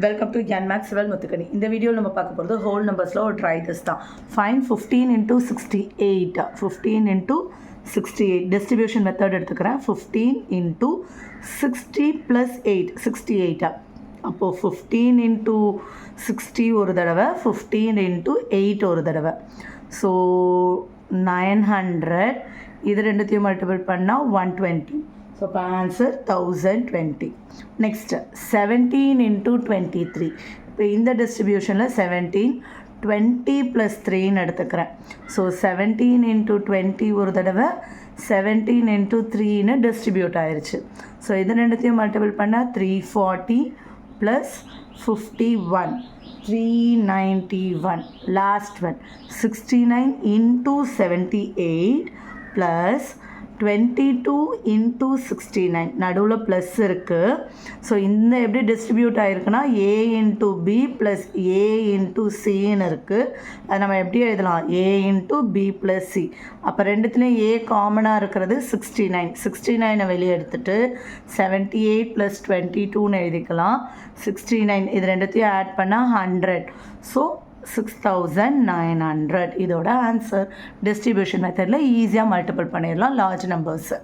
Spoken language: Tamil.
Welcome to GANMAX Civil Muthukani. இந்த வீடியோவில் நம்ம பார்க்க போகிறது ஹோல் நம்பர்ஸில் ஒரு ட்ரை டெஸ்ட் தான். Fine 15 into 68. 15 into 68 distribution method எடுத்துக்கிறேன். 15 into 60 plus 8 68. அப்போது 15 into 60 ஒரு தடவை, 15 into 8 ஒரு தடவை. ஸோ 900. இது ரெண்டுத்தையும் மல்டிபிள் பண்ணால் 120. So, answer 1020. Next, 17 into 23. இப்போ இந்த டிஸ்ட்ரிபியூஷனில் 17, 20 plus 3ன்னு எடுத்துக்கிறேன். ஸோ 17 into 20 ஒரு தடவை, 17 into 3ன்னு டிஸ்ட்ரிபியூட் ஆயிடுச்சு. ஸோ இது ரெண்டுத்தையும் மல்டிபிள் பண்ணால் 340 plus 51, 391. Last one 69 into 78 plus 22 into 69. நடுவில் ப்ளஸ் இருக்குது. ஸோ இந்த எப்படி டிஸ்ட்ரிபியூட் ஆகிருக்குன்னா A into B plus A into Cன்னு இருக்குது. அது நம்ம எப்படி எழுதலாம்? A into B plus C. அப்போ ரெண்டுத்துலேயும் A காமனாக இருக்கிறது 69. 69 வெளியே எடுத்துகிட்டு 78 plus 22ன்னு எழுதிக்கலாம். 69 இது ரெண்டுத்தையும் ஆட் பண்ணால் 100. ஸோ 6900. இதோட ஆன்சர். டிஸ்ட்ரிபியூஷன் மெத்தடில் ஈஸியாக மல்டிபிள் பண்ணிடலாம் லார்ஜ் நம்பர்ஸை.